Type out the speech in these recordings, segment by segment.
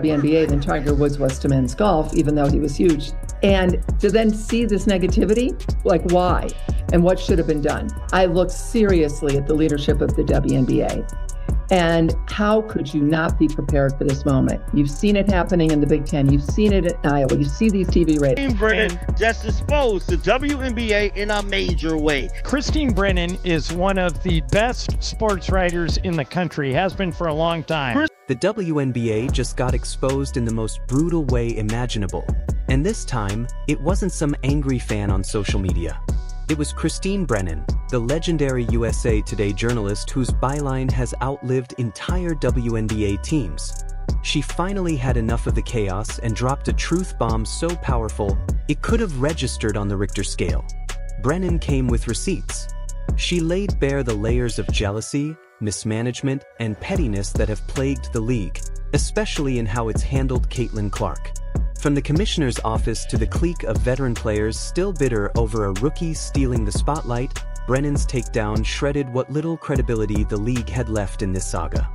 WNBA than Tiger Woods was to men's golf, even though he was huge. And to then see this negativity, like why and what should have been done? I looked seriously at the leadership of the WNBA. And how could you not be prepared for this moment? You've seen it happening in the Big Ten. You've seen it at Iowa. You see these TV ratings. Christine Brennan just exposed the WNBA in a major way. Christine Brennan is one of the best sports writers in the country, has been for a long time. The WNBA just got exposed in the most brutal way imaginable. And this time, it wasn't some angry fan on social media. It was Christine Brennan, the legendary USA Today journalist whose byline has outlived entire WNBA teams. She finally had enough of the chaos and dropped a truth bomb so powerful, it could have registered on the Richter scale. Brennan came with receipts. She laid bare the layers of jealousy, mismanagement, and pettiness that have plagued the league, especially in how it's handled Caitlin Clark. From the commissioner's office to the clique of veteran players still bitter over a rookie stealing the spotlight, Brennan's takedown shredded what little credibility the league had left in this saga.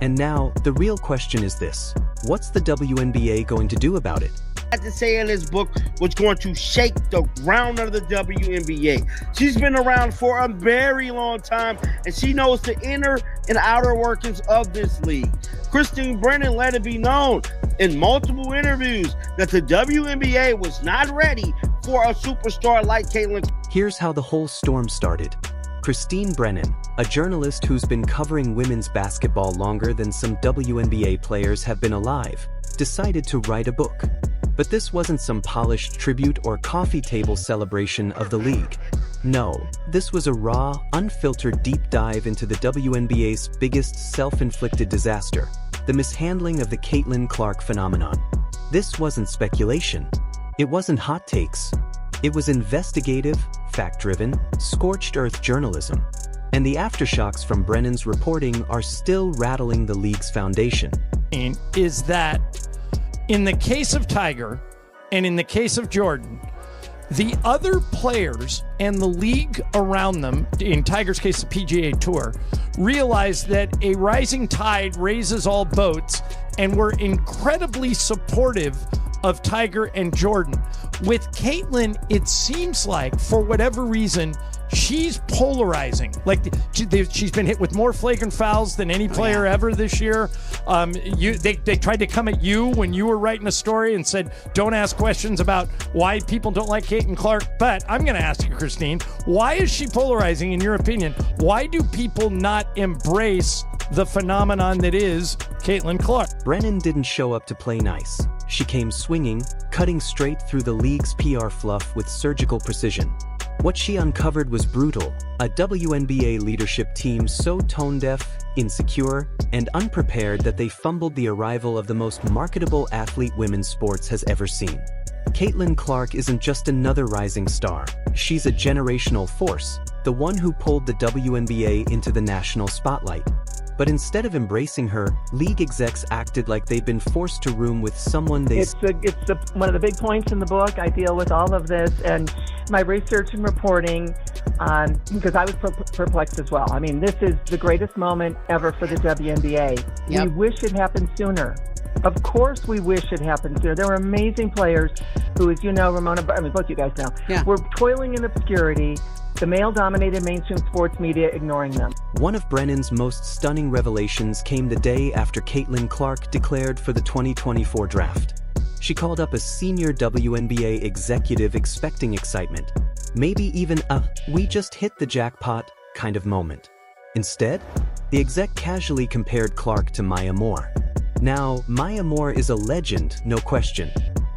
And now, the real question is this: what's the WNBA going to do about it? Had to say in his book was going to shake the ground of the WNBA. She's been around for a very long time, and she knows the inner and outer workings of this league. Christine Brennan let it be known in multiple interviews that the WNBA was not ready for a superstar like Caitlin. Here's how the whole storm started. Christine Brennan, a journalist who's been covering women's basketball longer than some WNBA players have been alive, decided to write a book. But this wasn't some polished tribute or coffee table celebration of the league. No, this was a raw, unfiltered deep dive into the WNBA's biggest self-inflicted disaster, the mishandling of the Caitlin Clark phenomenon. This wasn't speculation. It wasn't hot takes. It was investigative, fact-driven, scorched-earth journalism. And the aftershocks from Brennan's reporting are still rattling the league's foundation. Is that in the case of Tiger and in the case of Jordan, the other players and the league around them, in Tiger's case the PGA Tour, realized that a rising tide raises all boats and were incredibly supportive of Tiger and Jordan. With Caitlin, it seems like, for whatever reason, she's polarizing. Like she's been hit with more flagrant fouls than any player ever this year. They tried to come at you when you were writing a story and said, don't ask questions about why people don't like Caitlin Clark. But I'm going to ask you, Christine, why is she polarizing in your opinion? Why do people not embrace the phenomenon that is Caitlin Clark? Brennan didn't show up to play nice. She came swinging, cutting straight through the league's PR fluff with surgical precision. What she uncovered was brutal, a WNBA leadership team so tone-deaf, insecure, and unprepared that they fumbled the arrival of the most marketable athlete women's sports has ever seen. Caitlin Clark isn't just another rising star. She's a generational force, the one who pulled the WNBA into the national spotlight. But instead of embracing her, league execs acted like they'd been forced to room with someone they... It's one of the big points in the book. I deal with all of this, and my research and reporting, because I was perplexed as well. I mean, this is the greatest moment ever for the WNBA. Yep. We wish it happened sooner. Of course we wish it happened sooner. There were amazing players who, as you know, both you guys know, were toiling in obscurity, the male-dominated mainstream sports media ignoring them. One of Brennan's most stunning revelations came the day after Caitlin Clark declared for the 2024 draft. She called up a senior WNBA executive expecting excitement, maybe even a "we just hit the jackpot" kind of moment. Instead, the exec casually compared Clark to Maya Moore. Now, Maya Moore is a legend, no question.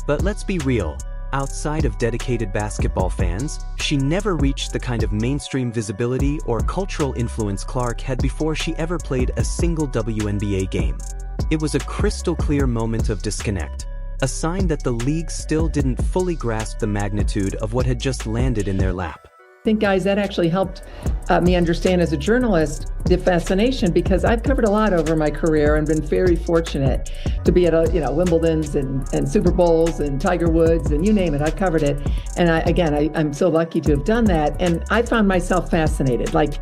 But let's be real. Outside of dedicated basketball fans, she never reached the kind of mainstream visibility or cultural influence Clark had before she ever played a single WNBA game. It was a crystal clear moment of disconnect, a sign that the league still didn't fully grasp the magnitude of what had just landed in their lap. I think, guys, that actually helped me understand as a journalist the fascination, because I've covered a lot over my career and been very fortunate to be at Wimbledon's and Super Bowls and Tiger Woods and you name it, I've covered it. And I'm so lucky to have done that. And I found myself fascinated. Like,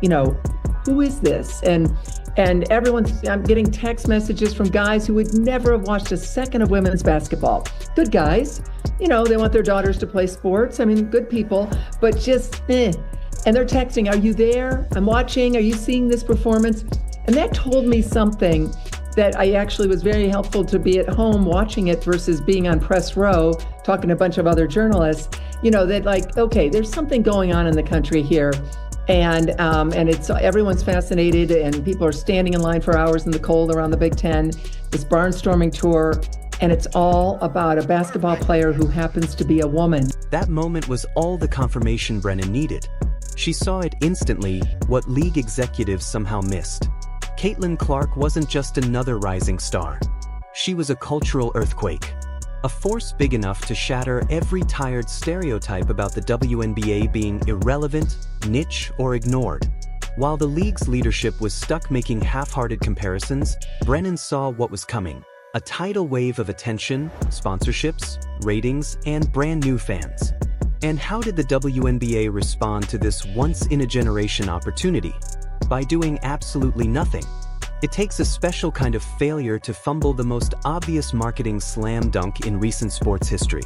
who is this? And I'm getting text messages from guys who would never have watched a second of women's basketball. Good guys, they want their daughters to play sports. I mean, good people, but just And they're texting, are you there? I'm watching. Are you seeing this performance? And that told me something that I actually was very helpful to be at home watching it versus being on press row, talking to a bunch of other journalists, that like, okay, there's something going on in the country here. And it's everyone's fascinated, and people are standing in line for hours in the cold around the Big Ten, this barnstorming tour, and it's all about a basketball player who happens to be a woman. That moment was all the confirmation Brennan needed. She saw it instantly, what league executives somehow missed. Caitlin Clark wasn't just another rising star. She was a cultural earthquake. A force big enough to shatter every tired stereotype about the WNBA being irrelevant, niche, or ignored. While the league's leadership was stuck making half-hearted comparisons, Brennan saw what was coming. A tidal wave of attention, sponsorships, ratings, and brand new fans. And how did the WNBA respond to this once-in-a-generation opportunity? By doing absolutely nothing. It takes a special kind of failure to fumble the most obvious marketing slam dunk in recent sports history.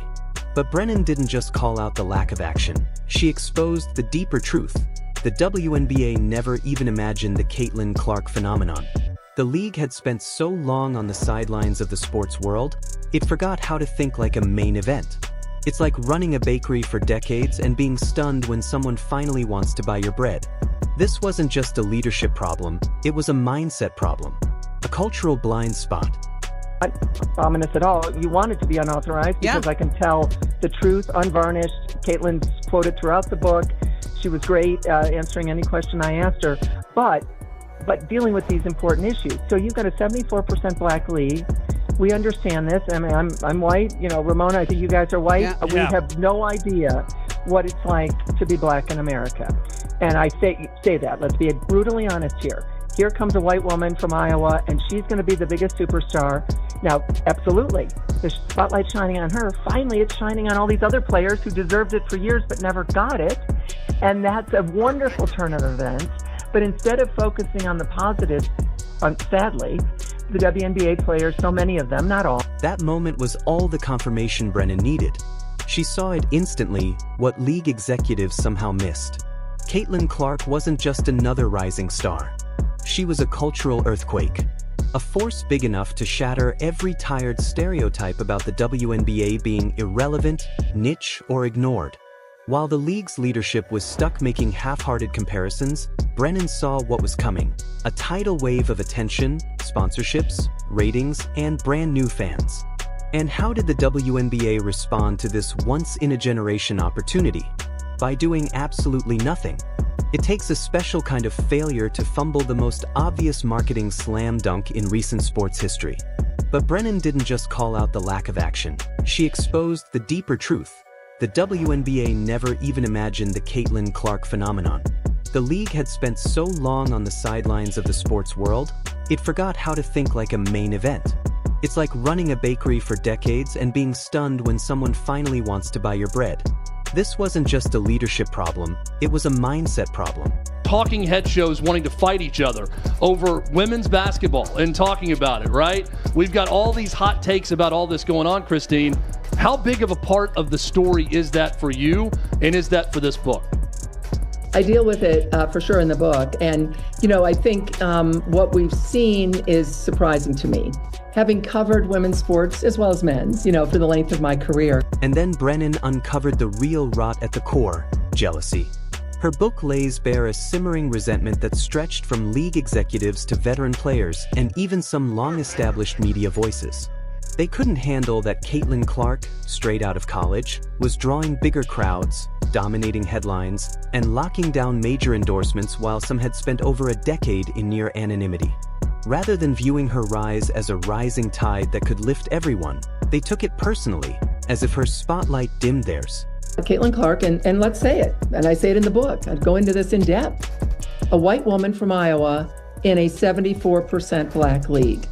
But Brennan didn't just call out the lack of action. She exposed the deeper truth. The WNBA never even imagined the Caitlin Clark phenomenon. The league had spent so long on the sidelines of the sports world, it forgot how to think like a main event. It's like running a bakery for decades and being stunned when someone finally wants to buy your bread. This wasn't just a leadership problem, it was a mindset problem. A cultural blind spot. Not ominous at all. You want it to be unauthorized because I can tell the truth, unvarnished. Caitlin's quoted throughout the book. She was great answering any question I asked her, but dealing with these important issues. So you've got a 74% black league. We understand this. I mean, I'm white. Ramona, I think you guys are white. Yeah. We have no idea what it's like to be black in America. And I say that. Let's be brutally honest here. Here comes a white woman from Iowa, and she's going to be the biggest superstar. Now, absolutely, the spotlight's shining on her. Finally, it's shining on all these other players who deserved it for years but never got it. And that's a wonderful turn of events. But instead of focusing on the positives, sadly, the WNBA players, so many of them, not all. That moment was all the confirmation Brennan needed. She saw it instantly, what league executives somehow missed. Caitlin Clark wasn't just another rising star. She was a cultural earthquake. A force big enough to shatter every tired stereotype about the WNBA being irrelevant, niche, or ignored. While the league's leadership was stuck making half-hearted comparisons, Brennan saw what was coming. A tidal wave of attention, sponsorships, ratings, and brand new fans. And how did the WNBA respond to this once-in-a-generation opportunity? By doing absolutely nothing. It takes a special kind of failure to fumble the most obvious marketing slam dunk in recent sports history. But Brennan didn't just call out the lack of action. She exposed the deeper truth. The WNBA never even imagined the Caitlin Clark phenomenon. The league had spent so long on the sidelines of the sports world, it forgot how to think like a main event. It's like running a bakery for decades and being stunned when someone finally wants to buy your bread. This wasn't just a leadership problem, it was a mindset problem. Talking head shows wanting to fight each other over women's basketball and talking about it, right? We've got all these hot takes about all this going on, Christine. How big of a part of the story is that for you, and is that for this book? I deal with it for sure in the book. And, I think what we've seen is surprising to me. Having covered women's sports as well as men's, for the length of my career. And then Brennan uncovered the real rot at the core, jealousy. Her book lays bare a simmering resentment that stretched from league executives to veteran players and even some long-established media voices. They couldn't handle that Caitlin Clark, straight out of college, was drawing bigger crowds, dominating headlines, and locking down major endorsements while some had spent over a decade in near anonymity. Rather than viewing her rise as a rising tide that could lift everyone, they took it personally, as if her spotlight dimmed theirs. Caitlin Clark, and let's say it, and I say it in the book, I'd go into this in depth. A white woman from Iowa in a 74% black league.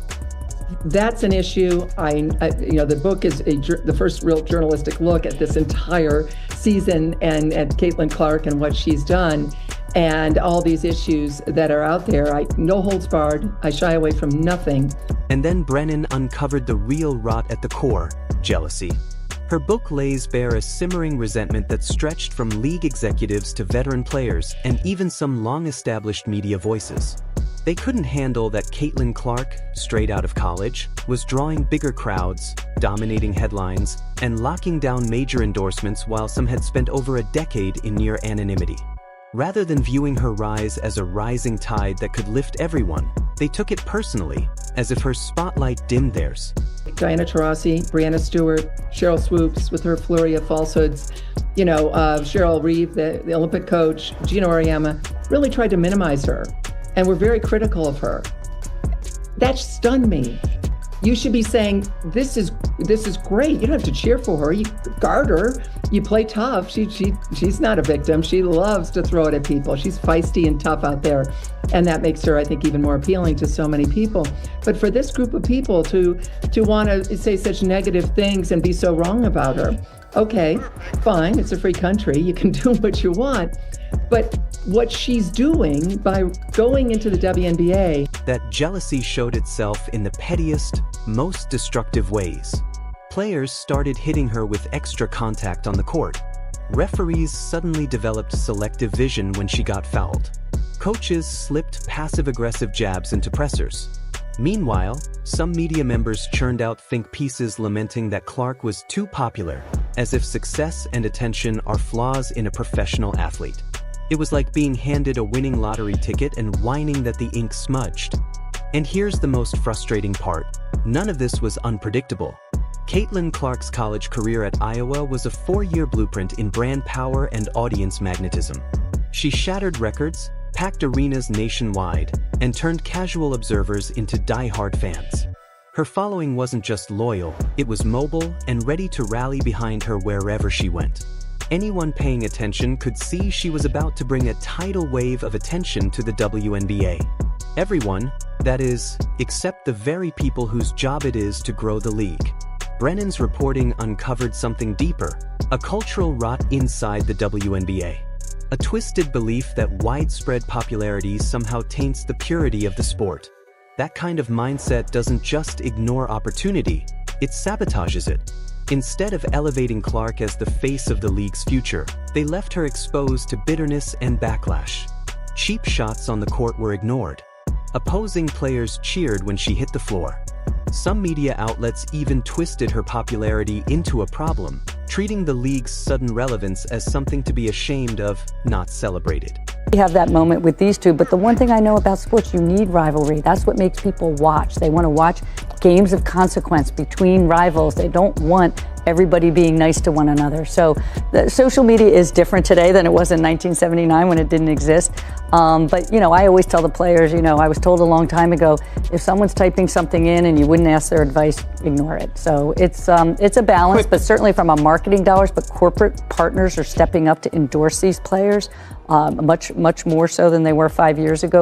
That's an issue. The book is the first real journalistic look at this entire season and at Caitlin Clark and what she's done. and all these issues that are out there. No holds barred. I shy away from nothing. And then Brennan uncovered the real rot at the core: jealousy. Her book lays bare a simmering resentment that stretched from league executives to veteran players and even some long-established media voices. They couldn't handle that Caitlin Clark, straight out of college, was drawing bigger crowds, dominating headlines, and locking down major endorsements while some had spent over a decade in near anonymity. Rather than viewing her rise as a rising tide that could lift everyone, they took it personally, as if her spotlight dimmed theirs. Diana Taurasi, Brianna Stewart, Cheryl Swoops with her flurry of falsehoods, Cheryl Reeve, the Olympic coach, Gina Oriema, really tried to minimize her and were very critical of her. That stunned me. You should be saying, this is great. You don't have to cheer for her. You guard her. You play tough. She's not a victim. She loves to throw it at people. She's feisty and tough out there. And that makes her, I think, even more appealing to so many people. But for this group of people to want to say such negative things and be so wrong about her, okay, fine. It's a free country. You can do what you want. But what she's doing by going into the WNBA. That jealousy showed itself in the pettiest, most destructive ways. Players started hitting her with extra contact on the court. Referees suddenly developed selective vision when she got fouled. Coaches slipped passive-aggressive jabs into pressers. Meanwhile, some media members churned out think pieces lamenting that Clark was too popular, as if success and attention are flaws in a professional athlete. It was like being handed a winning lottery ticket and whining that the ink smudged. And here's the most frustrating part. None of this was unpredictable. Caitlin Clark's college career at Iowa was a 4-year blueprint in brand power and audience magnetism. She shattered records, packed arenas nationwide, and turned casual observers into die-hard fans. Her following wasn't just loyal, it was mobile and ready to rally behind her wherever she went. Anyone paying attention could see she was about to bring a tidal wave of attention to the WNBA. Everyone, that is, except the very people whose job it is to grow the league. Brennan's reporting uncovered something deeper, a cultural rot inside the WNBA. A twisted belief that widespread popularity somehow taints the purity of the sport. That kind of mindset doesn't just ignore opportunity, it sabotages it. Instead of elevating Clark as the face of the league's future, they left her exposed to bitterness and backlash. Cheap shots on the court were ignored. Opposing players cheered when she hit the floor. Some media outlets even twisted her popularity into a problem, treating the league's sudden relevance as something to be ashamed of, not celebrated. We have that moment with these two, but the one thing I know about sports, you need rivalry. That's what makes people watch. They want to watch games of consequence between rivals. They don't want everybody being nice to one another. So the social media is different today than it was in 1979 when it didn't exist. But, I always tell the players, I was told a long time ago, if someone's typing something in and you wouldn't ask their advice, ignore it. So it's a balance, but certainly from a marketing dollars, but corporate partners are stepping up to endorse these players much more so than they were 5 years ago.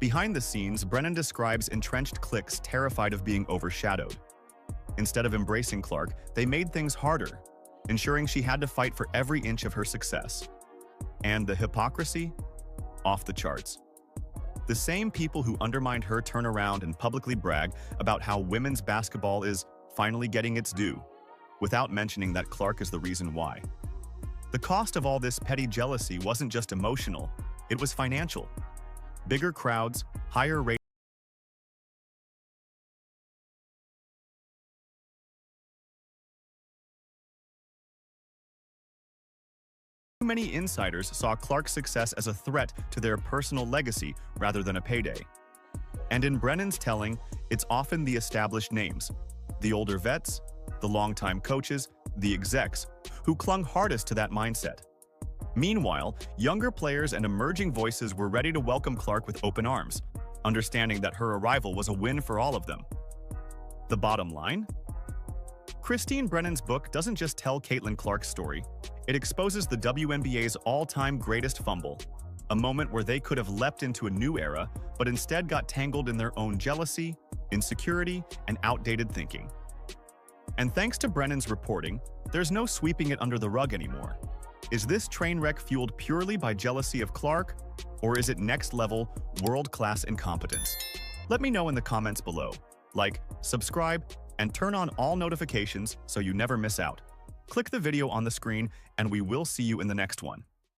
Behind the scenes, Brennan describes entrenched cliques terrified of being overshadowed. Instead of embracing Clark, they made things harder, ensuring she had to fight for every inch of her success. And the hypocrisy? Off the charts. The same people who undermined her turn around and publicly brag about how women's basketball is finally getting its due, without mentioning that Clark is the reason why. The cost of all this petty jealousy wasn't just emotional, it was financial. Bigger crowds, higher ratings. Too many insiders saw Clark's success as a threat to their personal legacy rather than a payday. And in Brennan's telling, it's often the established names, the older vets, the longtime coaches, the execs, who clung hardest to that mindset. Meanwhile, younger players and emerging voices were ready to welcome Clark with open arms, understanding that her arrival was a win for all of them. The bottom line? Christine Brennan's book doesn't just tell Caitlin Clark's story, it exposes the WNBA's all-time greatest fumble, a moment where they could have leapt into a new era, but instead got tangled in their own jealousy, insecurity, and outdated thinking. And thanks to Brennan's reporting, there's no sweeping it under the rug anymore. Is this train wreck fueled purely by jealousy of Clark, or is it next-level, world-class incompetence? Let me know in the comments below. Like, subscribe, and turn on all notifications so you never miss out. Click the video on the screen, and we will see you in the next one.